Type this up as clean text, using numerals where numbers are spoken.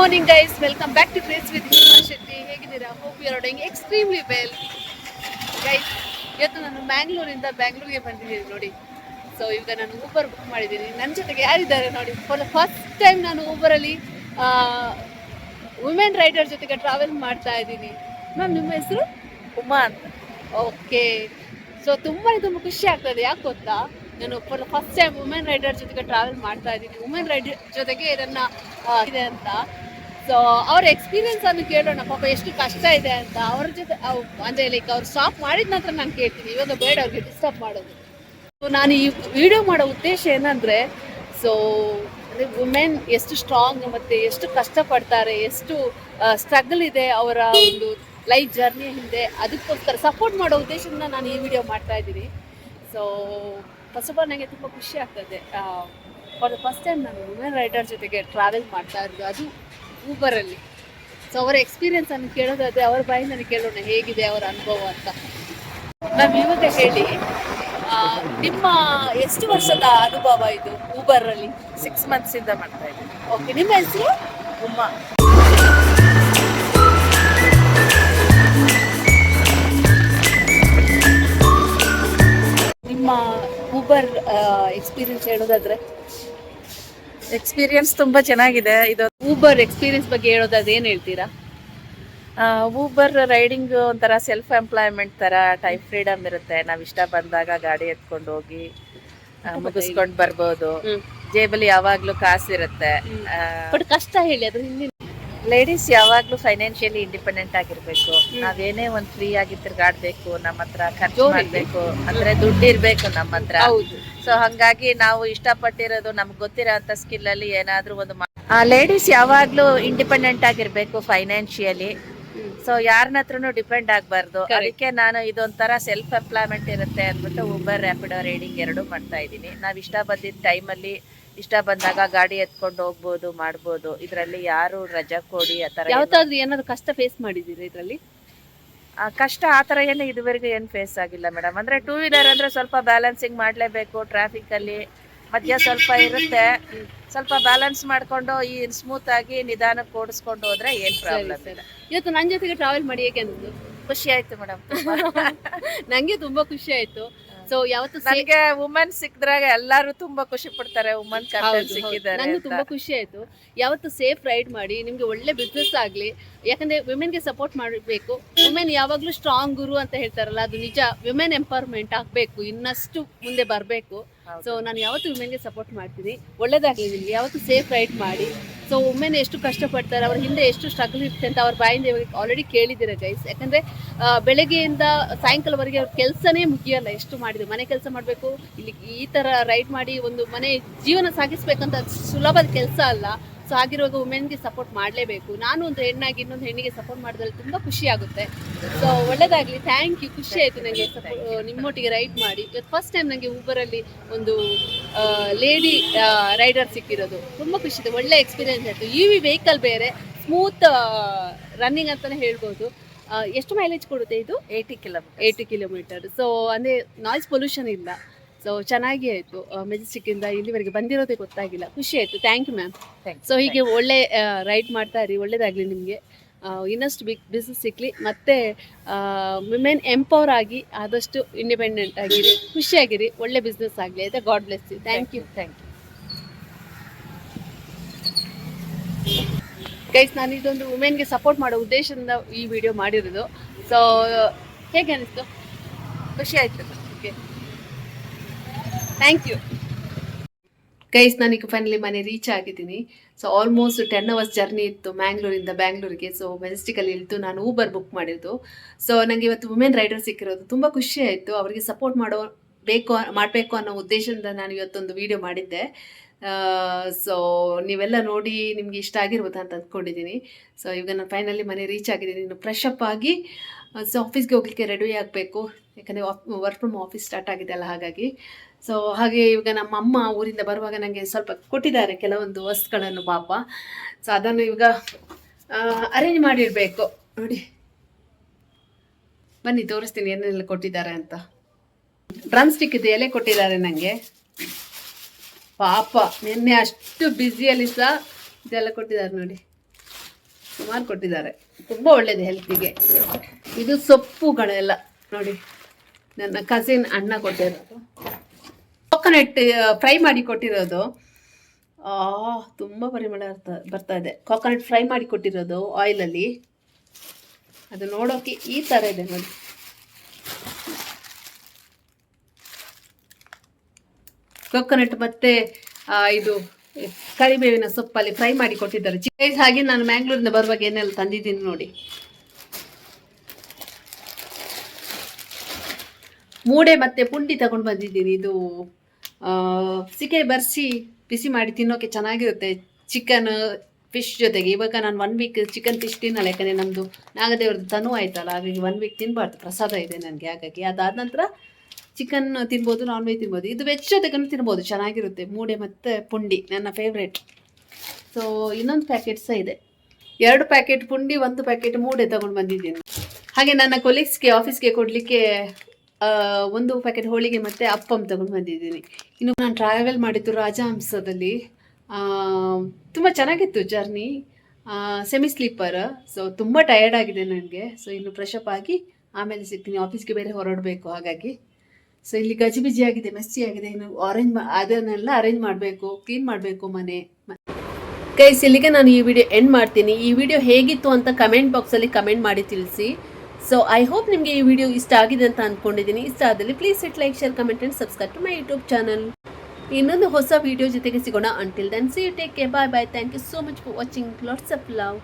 Morning guys, welcome back to craze with Hima Shetty. ಹೇಗಿದ್ದೀರಾ? Hope you are doing extremely well. Guys, ಇವತ್ತು ನಾನು ಬ್ಯಾಂಗ್ಳೂರಿಂದ ಬ್ಯಾಂಗ್ಳೂರಿಗೆ ಬಂದಿದ್ದೀನಿ ನೋಡಿ. ಸೊ ಈಗ ನಾನು ಊಬರ್ ಬುಕ್ ಮಾಡಿದ್ದೀನಿ. ನನ್ನ ಜೊತೆಗೆ ಯಾರಿದ್ದಾರೆ ನೋಡಿ. ಫಾರ್ ದ ಫಸ್ಟ್ ಟೈಮ್ ನಾನು ಊಬರಲ್ಲಿ ವುಮೆನ್ ರೈಡರ್ ಜೊತೆಗೆ ಟ್ರಾವೆಲ್ ಮಾಡ್ತಾ ಇದ್ದೀನಿ. ಮ್ಯಾಮ್, ನಿಮ್ಮ ಹೆಸರು? ಉಮಾ ಅಂತ. ಓಕೆ. ಸೊ ತುಂಬ ಖುಷಿ ಆಗ್ತದೆ. ಯಾಕೆ ಗೊತ್ತಾ, ನಾನು for the first time women rider ಜೊತೆಗೆ ಟ್ರಾವೆಲ್ ಮಾಡ್ತಾ ಇದ್ದೀನಿ. ವುಮೆನ್ ರೈಡರ್ ಜೊತೆಗೆ ಇದನ್ನ ಇದೆ ಅಂತ. ಸೊ ಅವ್ರ ಎಕ್ಸ್ಪೀರಿಯನ್ಸ್ ಅನ್ನು ಕೇಳೋಣ. ಪಾಪ ಎಷ್ಟು ಕಷ್ಟ ಇದೆ ಅಂತ ಅವ್ರ ಜೊತೆ ಅಂದ್ರೆ ಲೈಕ್ ಅವ್ರು ಸ್ಟಾಪ್ ಮಾಡಿದ ನಂತರ ನಾನು ಕೇಳ್ತೀನಿ. ಇವಾಗ ಬೇಡ ಅವ್ರಿಗೆ ಡಿಸ್ಟರ್ಬ್ ಮಾಡೋದು. ಸೊ ನಾನು ಈ ವಿಡಿಯೋ ಮಾಡೋ ಉದ್ದೇಶ ಏನಂದ್ರೆ, ಸೊ ಅಂದರೆ ವುಮೆನ್ ಎಷ್ಟು ಸ್ಟ್ರಾಂಗ್ ಮತ್ತು ಎಷ್ಟು ಕಷ್ಟಪಡ್ತಾರೆ, ಎಷ್ಟು ಸ್ಟ್ರಗಲ್ ಇದೆ ಅವರ ಒಂದು ಲೈಫ್ ಜರ್ನಿ ಹಿಂದೆ, ಅದಕ್ಕೋಸ್ಕರ ಸಪೋರ್ಟ್ ಮಾಡೋ ಉದ್ದೇಶದಿಂದ ನಾನು ಈ ವಿಡಿಯೋ ಮಾಡ್ತಾ ಇದ್ದೀನಿ. ಸೊ ಫಸ್ಟ್ ಆಫ್ ಆಲ್ ನನಗೆ ತುಂಬ ಖುಷಿ ಆಗ್ತದೆ. ಫಾರ್ ದ ಫಸ್ಟ್ ಟೈಮ್ ನಾನು ವುಮೆನ್ ರೈಡರ್ ಜೊತೆಗೆ ಟ್ರಾವೆಲ್ ಮಾಡ್ತಾ ಇರೋದು, ಅದು ಊಬರಲ್ಲಿ. ಸೊ ಅವರ ಎಕ್ಸ್ಪೀರಿಯನ್ಸನ್ನು ಕೇಳೋದಾದರೆ ಅವ್ರ ಬಾಯಿಂದನೇ ಕೇಳೋಣ ಹೇಗಿದೆ ಅವರ ಅನುಭವ ಅಂತ. ಮ್ಯಾಮ್, ಇವಾಗ ಹೇಳಿ, ನಿಮ್ಮ ಎಷ್ಟು ವರ್ಷದ ಅನುಭವ ಇದು ಊಬರಲ್ಲಿ? 6 months ಇಂದ ಮಾಡ್ತಾ ಇದ್ದೀನಿ. ಓಕೆ, ನಿಮ್ಮ ಹೆಸರು? ಉಮಾ. ನಿಮ್ಮ ಊಬರ್ ಎಕ್ಸ್ಪೀರಿಯನ್ಸ್ ಹೇಳೋದಾದ್ರೆ? ಎಕ್ಸ್ಪೀರಿಯನ್ಸ್ ತುಂಬಾ ಚೆನ್ನಾಗಿದೆ. ಇದು ಊಬರ್ ಎಕ್ಸ್ಪೀರಿಯನ್ಸ್ ಬಗ್ಗೆ ಹೇಳೋದಾದ್ರೆ ಏನು ಹೇಳ್ತೀರಾ? ಊಬರ್ ರೈಡಿಂಗ್ ಒಂಥರ ಸೆಲ್ಫ್ ಎಂಪ್ಲಾಯ್ಮೆಂಟ್ ತರ ಟೈಮ್ ಫ್ರೀಡಮ್ ಇರುತ್ತೆ. ನಾವ್ ಇಷ್ಟ ಬಂದಾಗ ಗಾಡಿ ಎತ್ಕೊಂಡು ಹೋಗಿ ಮುಗಿಸ್ಕೊಂಡು ಬರ್ಬೋದು. ಜೇಬಲ್ಲಿ ಯಾವಾಗ್ಲೂ ಕಾಸಿರುತ್ತೆ. ಬಟ್ ಕಷ್ಟ ಹೇಳಿ ಅದ್ರ ಹಿಂದಿನ. ಲೇಡೀಸ್ ಯಾವಾಗ್ಲೂ ಫೈನಾನ್ಷಿಯಲಿ ಇಂಡಿಪೆಂಡೆಂಟ್ ಆಗಿರ್ಬೇಕು. ನಾವೇನೇ ಒಂದ್ ಫ್ರೀ ಆಗಿ ತಿರ್ಗಾಡ್ಬೇಕು, ನಮ್ಮ ಹತ್ರ ಖರ್ಚು ಮಾಡ್ಬೇಕು ಅಂದ್ರೆ ದುಡ್ಡು ಇರ್ಬೇಕು ನಮ್ಮ ಹತ್ರ. ಸೊ ಹಂಗಾಗಿ ನಾವು ಇಷ್ಟಪಟ್ಟಿರೋದು ನಮ್ಗೆ ಗೊತ್ತಿರೋ ಅಂತ ಸ್ಕಿಲ್ ಅಲ್ಲಿ ಏನಾದ್ರೂ ಒಂದು ಲೇಡೀಸ್ ಯಾವಾಗ್ಲೂ ಇಂಡಿಪೆಂಡೆಂಟ್ ಆಗಿರ್ಬೇಕು ಫೈನಾನ್ಷಿಯಲಿ. ಸೊ ಯಾರನ್ನ ಹತ್ರನು ಡಿಪೆಂಡ್ ಆಗ್ಬಾರ್ದು. ಅದಕ್ಕೆ ನಾನು ಇದೊಂಥರ ಸೆಲ್ಫ್ ಎಂಪ್ಲಾಯ್ಮೆಂಟ್ ಇರುತ್ತೆ ಅಂದ್ಬಿಟ್ಟು ಊಬರ್, ರ್ಯಾಪಿಡೋ, ರೈಡಿಂಗ್ ಎರಡೂ ಮಾಡ್ತಾ ಇದ್ದೀನಿ. ನಾವ್ ಇಷ್ಟ ಬಂದಿದ್ದ ಟೈಮಲ್ಲಿ ಇಷ್ಟ ಬಂದಾಗ ಗಾಡಿ ಎತ್ಕೊಂಡು ಹೋಗ್ಬೋದು, ಮಾಡ್ಬೋದು. ಇದ್ರಲ್ಲಿ ಯಾರು ರಜಾ ಕೊಡಿ ಆತರ ಯಾವತ್ತಾದ್ರೂ ಏನಾದ್ರು ಕಷ್ಟ ಫೇಸ್ ಮಾಡಿದ್ದೀರಾ ಇದ್ರಲ್ಲಿ? ಕಷ್ಟ ಆತರ ಏನು ಇದುವರೆಗೂ ಏನ್ ಫೇಸ್ ಆಗಿಲ್ಲ ಮೇಡಮ್. ಅಂದ್ರೆ 2 ವೀಲರ್ ಅಂದ್ರೆ ಸ್ವಲ್ಪ ಬ್ಯಾಲೆನ್ಸಿಂಗ್ ಮಾಡ್ಲೇಬೇಕು. ಟ್ರಾಫಿಕ್ ಅಲ್ಲಿ ಮಧ್ಯ ಸ್ವಲ್ಪ ಇರುತ್ತೆ. ಸ್ವಲ್ಪ ಬ್ಯಾಲೆನ್ಸ್ ಮಾಡ್ಕೊಂಡು ಈ ಸ್ಮೂತ್ ಆಗಿ ನಿಧಾನಕ್ಕೆ ಓಡಿಸ್ಕೊಂಡು ಹೋದ್ರೆ ಏನ್ ಪ್ರಾಬ್ಲಮ್ ಇಲ್ಲ. ಇವತ್ತು ನನ್ನ ಜೊತೆಗೆ ಟ್ರಾವೆಲ್ ಮಾಡಿ ಹೇಗೆ ಅನ್ಸುತ್ತೆ? ಖುಷಿ ಆಯ್ತು ಮೇಡಮ್. ನಂಗೆ ತುಂಬಾ ಖುಷಿ ಆಯ್ತು. ಸೊ ಯಾವತ್ತು ನನಗೆ ವುಮೆನ್ ಸಿಕ್ಕಿದ್ರಾಗ ಎಲ್ಲಾರು ತುಂಬಾ ಖುಷಿ ಪಡ್ತಾರೆ. ವುಮೆನ್ ಸಿಕ್ಕಿದ್ದಾರೆ. ನಂಗೆ ತುಂಬಾ ಖುಷಿ ಆಯ್ತು. ಯಾವತ್ತು ಸೇಫ್ ರೈಡ್ ಮಾಡಿ, ನಿಮ್ಗೆ ಒಳ್ಳೆ ಬಿಸ್ನೆಸ್ ಆಗ್ಲಿ. ಯಾಕಂದ್ರೆ ವಿಮೆನ್ಗೆ ಸಪೋರ್ಟ್ ಮಾಡಬೇಕು. ವಿಮೆನ್ ಯಾವಾಗ್ಲೂ ಸ್ಟ್ರಾಂಗ್ ಗುರು ಅಂತ ಹೇಳ್ತಾರಲ್ಲ, ಅದು ನಿಜ. ವಿಮೆನ್ ಎಂಪವರ್ಮೆಂಟ್ ಆಗ್ಬೇಕು, ಇನ್ನಷ್ಟು ಮುಂದೆ ಬರಬೇಕು. ಸೊ ನಾನು ಯಾವತ್ತು ವಿಮೆನ್ಗೆ ಸಪೋರ್ಟ್ ಮಾಡ್ತೀನಿ. ಒಳ್ಳೇದಾಗ್ಲಿ ನಿಮ್ಗೆ. ಯಾವತ್ತು ಸೇಫ್ ರೈಡ್ ಮಾಡಿ. ಸೊ ವುಮೆನ್ ಎಷ್ಟು ಕಷ್ಟಪಡ್ತಾರೆ, ಅವ್ರ ಹಿಂದೆ ಎಷ್ಟು ಸ್ಟ್ರಗಲ್ ಇರುತ್ತೆ ಅಂತ ಅವ್ರ ಬಾಯಿಂದ ಆಲ್ರೆಡಿ ಕೇಳಿದ್ದೀರ ಗೈಸ್. ಯಾಕಂದ್ರೆ ಬೆಳಗ್ಗೆಯಿಂದ ಸಾಯಂಕಾಲವರೆಗೆ ಅವ್ರ ಕೆಲಸನೇ ಮುಗಿಯಲ್ಲ. ಎಷ್ಟು ಮಾಡಿದ್ರು ಮನೆ ಕೆಲಸ ಮಾಡಬೇಕು, ಇಲ್ಲಿ ಈ ತರ ರೈಡ್ ಮಾಡಿ ಒಂದು ಮನೆ ಜೀವನ ಸಾಗಿಸ್ಬೇಕಂತ ಸುಲಭದ ಕೆಲಸ ಅಲ್ಲ. ಸೊ ಆಗಿರುವಾಗ ವುಮೆನ್ಗೆ ಸಪೋರ್ಟ್ ಮಾಡಲೇಬೇಕು. ನಾನು ಒಂದು ಹೆಣ್ಣಾಗಿ ಇನ್ನೊಂದು ಹೆಣ್ಣಿಗೆ ಸಪೋರ್ಟ್ ಮಾಡಿದ್ರೆ ತುಂಬ ಖುಷಿ ಆಗುತ್ತೆ. ಸೊ ಒಳ್ಳೇದಾಗಲಿ. Thank you. ಖುಷಿ ಆಯಿತು ನನಗೆ ನಿಮ್ಮೊಟ್ಟಿಗೆ ರೈಡ್ ಮಾಡಿ. ಇವತ್ತು ಫಸ್ಟ್ ಟೈಮ್ ನನಗೆ ಊಬರಲ್ಲಿ ಒಂದು ಲೇಡಿ ರೈಡರ್ ಸಿಕ್ಕಿರೋದು ತುಂಬ ಖುಷಿ ಇದೆ. ಒಳ್ಳೆ ಎಕ್ಸ್ಪೀರಿಯನ್ಸ್ ಆಯಿತು. EV ವೆಹಿಕಲ್ ಬೇರೆ, ಸ್ಮೂತ್ ರನ್ನಿಂಗ್ ಅಂತಲೇ ಹೇಳ್ಬೋದು. ಎಷ್ಟು ಮೈಲೇಜ್ ಕೊಡುತ್ತೆ ಇದು? 80 ಕಿಲೋಮೀಟರ್. ಸೊ ಅಂದರೆ ನಾಯ್ಸ್ ಪೊಲ್ಯೂಷನ್ ಇಲ್ಲ. ಸೊ ಚೆನ್ನಾಗಿ ಆಯಿತು. ಮೆಜೆಸ್ಟಿಕ್ಕಿಂದ ಇಲ್ಲಿವರೆಗೆ ಬಂದಿರೋದೇ ಗೊತ್ತಾಗಿಲ್ಲ. ಖುಷಿ ಆಯಿತು. Thank you ma'am. ಸೊ ಹೀಗೆ ಒಳ್ಳೆ ರೈಡ್ ಮಾಡ್ತಾ ಇರಿ. ಒಳ್ಳೇದಾಗಲಿ ನಿಮಗೆ. ಇನ್ನಷ್ಟು ಬಿಸ್ನೆಸ್ ಸಿಕ್ಕಲಿ. ಮತ್ತು ವಿಮೆನ್ ಎಂಪವರ್ ಆಗಿ ಆದಷ್ಟು ಇಂಡಿಪೆಂಡೆಂಟ್ ಆಗಿರಿ, ಖುಷಿಯಾಗಿರಿ, ಒಳ್ಳೆ ಬಿಸ್ನೆಸ್ ಆಗಲಿ ಆಯಿತಾ. God bless you. Thank you. Guys, ನಾನು ಇದೊಂದು ವುಮೆನ್ಗೆ ಸಪೋರ್ಟ್ ಮಾಡೋ ಉದ್ದೇಶದಿಂದ ಈ ವಿಡಿಯೋ ಮಾಡಿರೋದು. ಸೊ ಹೇಗೆ ಅನಿಸ್ತು? ಖುಷಿ ಆಯಿತು. Okay, thank you. ಗೈಸ್, ನಾನೀಗ ಫೈನಲಿ ಮನೆ ರೀಚ್ ಆಗಿದ್ದೀನಿ. ಸೊ ಆಲ್ಮೋಸ್ಟ್ 10 hours ಜರ್ನಿ ಇತ್ತು ಮ್ಯಾಂಗ್ಳೂರಿಂದ ಬ್ಯಾಂಗ್ಳೂರಿಗೆ. ಸೊ ಮೆಜೆಸ್ಟಿಕಲ್ಲಿ ಇಳಿದು ನಾನು ಊಬರ್ ಬುಕ್ ಮಾಡಿದ್ದು. ಸೊ ನನಗೆ ಇವತ್ತು ವುಮೆನ್ ರೈಡರ್ ಸಿಕ್ಕಿರೋದು ತುಂಬ ಖುಷಿ ಆಯಿತು. ಅವರಿಗೆ ಸಪೋರ್ಟ್ ಮಾಡಬೇಕು ಅನ್ನೋ ಉದ್ದೇಶದಿಂದ ನಾನು ಇವತ್ತೊಂದು ವಿಡಿಯೋ ಮಾಡಿದ್ದೆ. ಸೊ ನೀವೆಲ್ಲ ನೋಡಿ ನಿಮಗೆ ಇಷ್ಟ ಆಗಿರ್ಬೋದು ಅಂತ ಅಂದ್ಕೊಂಡಿದ್ದೀನಿ. ಸೊ ಈಗ ನಾನು ಫೈನಲಿ ಮನೆ ರೀಚ್ ಆಗಿದ್ದೀನಿ. ಇನ್ನು ಫ್ರೆಶ್ ಅಪ್ ಆಗಿ ಸೊ ಆಫೀಸ್ಗೆ ಹೋಗ್ಲಿಕ್ಕೆ ರೆಡಿ ಆಗಬೇಕು. ಯಾಕಂದರೆ ವರ್ಕ್ ಫ್ರಮ್ ಆಫೀಸ್ ಸ್ಟಾರ್ಟ್ ಆಗಿದೆ ಅಲ್ಲ, ಹಾಗಾಗಿ. ಸೊ ಹಾಗೆ ಇವಾಗ ನಮ್ಮ ಅಮ್ಮ ಊರಿಂದ ಬರುವಾಗ ನನಗೆ ಸ್ವಲ್ಪ ಕೊಟ್ಟಿದ್ದಾರೆ ಕೆಲವೊಂದು ವಸ್ತುಗಳನ್ನು ಪಾಪ. ಸೊ ಅದನ್ನು ಇವಾಗ ಅರೇಂಜ್ ಮಾಡಿಡಬೇಕು. ನೋಡಿ, ಬನ್ನಿ ತೋರಿಸ್ತೀನಿ ಏನೆಲ್ಲ ಕೊಟ್ಟಿದ್ದಾರೆ ಅಂತ. ಡ್ರಮ್ ಸ್ಟಿಕ್ ಇದೆ, ಎಲೆ ಕೊಟ್ಟಿದ್ದಾರೆ ನನಗೆ. ಪಾಪ ನಿನ್ನೆ ಅಷ್ಟು ಬ್ಯುಸಿಯಲ್ಲಿ ಸಹ ಇದೆಲ್ಲ ಕೊಟ್ಟಿದ್ದಾರೆ ನೋಡಿ. ಸುಮಾರು ಕೊಟ್ಟಿದ್ದಾರೆ, ತುಂಬ ಒಳ್ಳೇದು ಹೆಲ್ತಿಗೆ. ಇದು ಸೊಪ್ಪುಗಳೆಲ್ಲ ನೋಡಿ, ನನ್ನ ಕಸಿನ್ ಅಣ್ಣ ಕೊಟ್ಟಿರೋದು. ಕೋಕೋನಟ್ ಫ್ರೈ ಮಾಡಿ ಕೊಟ್ಟಿರೋದು, ತುಂಬ ಪರಿಮಳ ಬರ್ತಾ ಇದೆ. ಕೋಕೋನಟ್ ಫ್ರೈ ಮಾಡಿ ಕೊಟ್ಟಿರೋದು ಆಯಿಲಲ್ಲಿ, ಅದು ನೋಡೋಕೆ ಈ ಥರ ಇದೆ ನೋಡಿ. ಕೋಕೋನಟ್ ಮತ್ತೆ ಇದು ಕರಿಬೇವಿನ ಸೊಪ್ಪಲ್ಲಿ ಫ್ರೈ ಮಾಡಿ ಕೊಟ್ಟಿದ್ದಾರೆ. ಹಾಗೆ ನಾನು ಮ್ಯಾಂಗ್ಳೂರಿಂದ ಬರುವಾಗ ಏನೆಲ್ಲ ತಂದಿದ್ದೀನಿ ನೋಡಿ. ಮೂಡೆ ಮತ್ತೆ ಪುಂಡಿ ತಗೊಂಡು ಬಂದಿದ್ದೀನಿ. ಇದು ಸಿಕೆ ಬರ್ಸಿ ಬಿಸಿ ಮಾಡಿ ತಿನ್ನೋಕೆ ಚೆನ್ನಾಗಿರುತ್ತೆ, ಚಿಕನ್ ಫಿಶ್ ಜೊತೆಗೆ. ಇವಾಗ ನಾನು 1 ವೀಕ್ ಚಿಕನ್ ಫಿಶ್ ತಿನ್ನಲ್ಲ, ಯಾಕಂದರೆ ನಮ್ಮದು ನಾಗದೇವ್ರದ್ದು ತನು ಆಯ್ತಲ್ಲ, ಹಾಗಾಗಿ 1 ವೀಕ್ ತಿನ್ನಬಾರ್ದು, ಪ್ರಸಾದ ಇದೆ ನನಗೆ. ಹಾಗಾಗಿ ಅದಾದ ನಂತರ ಚಿಕನ್ ತಿನ್ಬೋದು, ನಾನ್ ವೆಜ್ ತಿನ್ಬೋದು. ಇದು ವೆಜ್ ಜೊತೆಗೂ ತಿನ್ಬೋದು, ಚೆನ್ನಾಗಿರುತ್ತೆ. ಮೂಡೆ ಮತ್ತು ಪುಂಡಿ ನನ್ನ ಫೇವ್ರೇಟ್. ಸೊ ಇನ್ನೊಂದು ಪ್ಯಾಕೆಟ್ ಸಹ ಇದೆ, 2 ಪ್ಯಾಕೆಟ್ ಪುಂಡಿ, 1 ಪ್ಯಾಕೆಟ್ ಮೂಡೆ ತಗೊಂಡು ಬಂದಿದ್ದೀನಿ. ಹಾಗೆ ನನ್ನ ಕೊಲೀಗ್ಸ್ಗೆ ಆಫೀಸ್ಗೆ ಕೊಡಲಿಕ್ಕೆ 1 ಪ್ಯಾಕೆಟ್ ಹೋಳಿಗೆ ಮತ್ತು ಅಪ್ಪಮ್ ತಗೊಂಡು ಬಂದಿದ್ದೀನಿ. ಇನ್ನು ನಾನು ಟ್ರಾವೆಲ್ ಮಾಡಿದ್ದು ರಾಜಹಂಸದಲ್ಲಿ, ತುಂಬ ಚೆನ್ನಾಗಿತ್ತು ಜರ್ನಿ, ಸೆಮಿ ಸ್ಲೀಪರ್. ಸೊ ತುಂಬ ಟಯರ್ಡ್ ಆಗಿದೆ ನನಗೆ. ಸೊ ಇನ್ನು ಫ್ರೆಶಪ್ ಆಗಿ ಆಮೇಲೆ ಸಿಗ್ತೀನಿ, ಆಫೀಸ್ಗೆ ಬೇರೆ ಹೊರಡಬೇಕು. ಹಾಗಾಗಿ ಸೊ ಇಲ್ಲಿ ಗಜಿಬಿಜಿ ಆಗಿದೆ, ಮೆಸ್ಸಿ ಆಗಿದೆ. ಇನ್ನು ಅದನ್ನೆಲ್ಲ ಅರೇಂಜ್ ಮಾಡಬೇಕು, ಕ್ಲೀನ್ ಮಾಡಬೇಕು ಮನೆ. ಗೈಸ್, ಇಲ್ಲಿಗೆ ನಾನು ಈ ವಿಡಿಯೋ ಎಂಡ್ ಮಾಡ್ತೀನಿ. ಈ ವಿಡಿಯೋ ಹೇಗಿತ್ತು ಅಂತ ಕಮೆಂಟ್ ಬಾಕ್ಸಲ್ಲಿ ಕಮೆಂಟ್ ಮಾಡಿ ತಿಳಿಸಿ. ಸೊ ಐ ಹೋಪ್ ನಿಮಗೆ ಈ ವಿಡಿಯೋ ಇಷ್ಟ ಆಗಿದೆ ಅಂತ ಅಂದ್ಕೊಂಡಿದ್ದೀನಿ. ಇಷ್ಟ ಆದಲ್ಲಿ please hit like, share, comment and subscribe to my YouTube channel. ಇನ್ನೊಂದು ಹೊಸ ವಿಡಿಯೋ ಜೊತೆಗೆ ಸಿಗೋಣ. Until then see you, take care, bye bye. Thank you so much for watching. Lots of love.